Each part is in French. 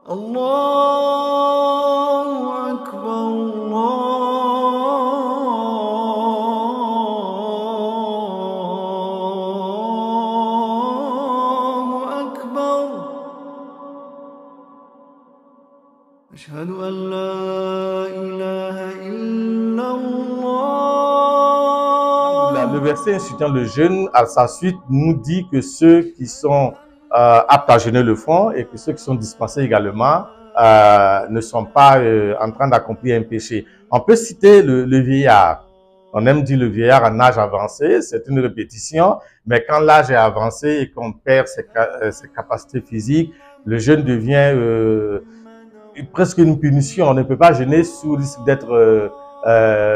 Allahu Akbar, Allahu Akbar. Ashhadu an la ilaha illallah. Le verset incitant le jeûne, à sa suite, nous dit que ceux qui sont aptes à jeûner le font et que ceux qui sont dispensés également ne sont pas en train d'accomplir un péché. On peut citer le vieillard. On aime dire le vieillard en âge avancé, c'est une répétition, mais quand l'âge est avancé et qu'on perd ses capacités physiques, le jeûne devient presque une punition. On ne peut pas jeûner sous risque d'être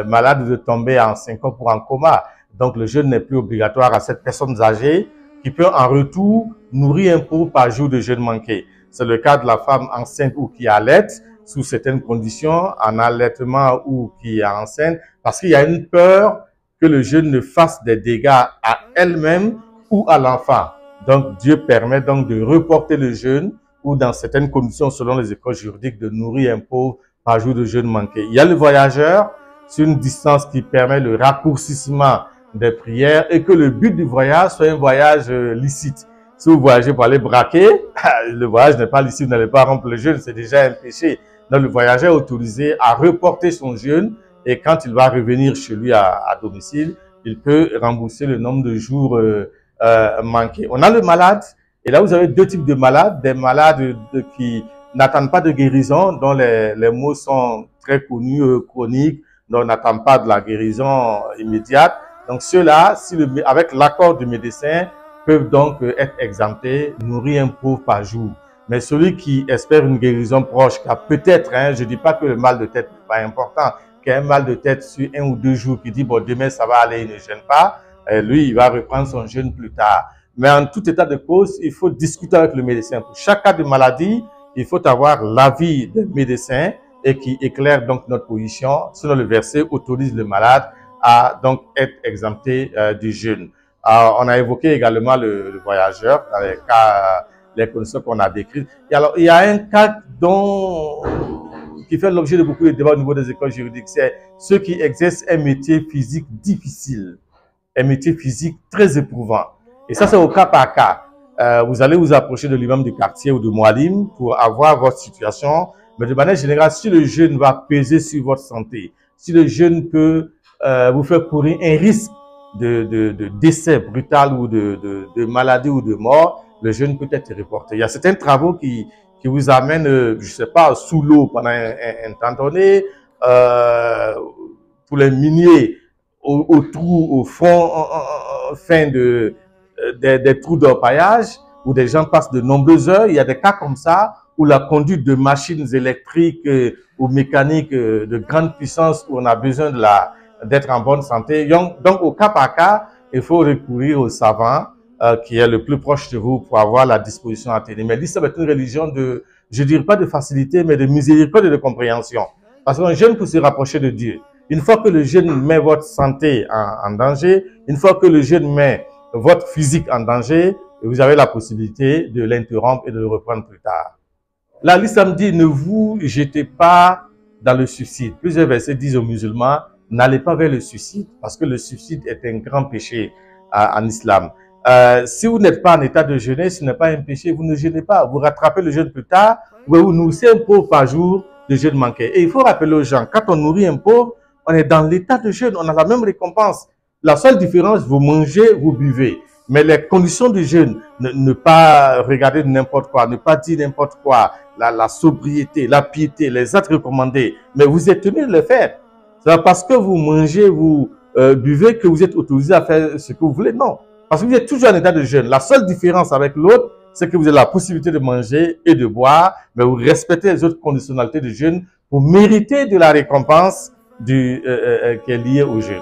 malade ou de tomber en 5 ans pour un coma. Donc le jeûne n'est plus obligatoire à cette personne âgée qui peut en retour nourrir un pauvre par jour de jeûne manqué. C'est le cas de la femme enceinte ou qui allaite sous certaines conditions, en allaitement ou qui est enceinte, parce qu'il y a une peur que le jeûne ne fasse des dégâts à elle-même ou à l'enfant. Donc Dieu permet donc de reporter le jeûne ou dans certaines conditions, selon les écoles juridiques, de nourrir un pauvre par jour de jeûne manqué. Il y a le voyageur sur une distance qui permet le raccourcissement des prières et que le but du voyage soit un voyage licite. Si vous voyagez pour aller braquer, le voyage n'est pas licite, vous n'allez pas rompre le jeûne, c'est déjà un péché. Donc le voyageur est autorisé à reporter son jeûne et quand il va revenir chez lui à domicile, il peut rembourser le nombre de jours manqués. On a le malade, et là vous avez deux types de malades, des malades qui n'attendent pas de guérison, dont les maux sont très connus, chroniques, dont on n'attend pas de la guérison immédiate. Donc ceux-là, avec l'accord du médecin, peuvent donc être exemptés, nourrir un pauvre par jour. Mais celui qui espère une guérison proche, qui a peut-être, je ne dis pas que le mal de tête n'est pas important, qui a un mal de tête sur 1 ou 2 jours, qui dit bon demain ça va aller, il ne gêne pas, lui il va reprendre son jeûne plus tard. Mais en tout état de cause, il faut discuter avec le médecin. Pour chaque cas de maladie, il faut avoir l'avis des médecins et qui éclaire donc notre position. Sinon le verset autorise le malade à donc être exempté du jeûne. On a évoqué également le voyageur dans les cas, les conditions qu'on a décrites. Et alors, il y a un cas qui fait l'objet de beaucoup de débats au niveau des écoles juridiques, c'est ceux qui exercent un métier physique difficile, un métier physique très éprouvant. Et ça, c'est au cas par cas. Vous allez vous approcher de l'imam du quartier ou de Moualim pour avoir votre situation. Mais de manière générale, si le jeûne va peser sur votre santé, si le jeûne peut vous faire courir un risque de décès brutal ou de maladie ou de mort, le jeûne peut être reporté. Il y a certains travaux qui vous amènent, je sais pas, sous l'eau pendant un temps donné, pour les miniers, au trou, au fond, fin des trous d'orpaillage, où des gens passent de nombreuses heures. Il y a des cas comme ça, où la conduite de machines électriques ou mécaniques de grande puissance, où on a besoin d'être en bonne santé. Donc, au cas par cas, il faut recourir au savant qui est le plus proche de vous pour avoir la disposition à tenir. Mais l'islam est une religion de, je dirais pas de facilité, mais de miséricorde et de compréhension. Parce qu'un jeûne pour se rapprocher de Dieu. Une fois que le jeûne met votre santé en danger, une fois que le jeûne met votre physique en danger, vous avez la possibilité de l'interrompre et de le reprendre plus tard. Là, l'islam dit, ne vous jetez pas dans le suicide. Plusieurs versets disent aux musulmans, n'allez pas vers le suicide, parce que le suicide est un grand péché en islam. Si vous n'êtes pas en état de jeûner, ce n'est pas un péché, vous ne jeûnez pas. Vous rattrapez le jeûne plus tard, vous nourrissez un pauvre par jour de jeûne manqué. Et il faut rappeler aux gens, quand on nourrit un pauvre, on est dans l'état de jeûne, on a la même récompense. La seule différence, vous mangez, vous buvez. Mais les conditions du jeûne, ne pas regarder n'importe quoi, ne pas dire n'importe quoi, la sobriété, la piété, les actes recommandés, mais vous êtes tenu de le faire. C'est pas parce que vous mangez, vous buvez que vous êtes autorisé à faire ce que vous voulez. Non, parce que vous êtes toujours en état de jeûne. La seule différence avec l'autre, c'est que vous avez la possibilité de manger et de boire, mais vous respectez les autres conditionnalités du jeûne pour mériter de la récompense qui est liée au jeûne.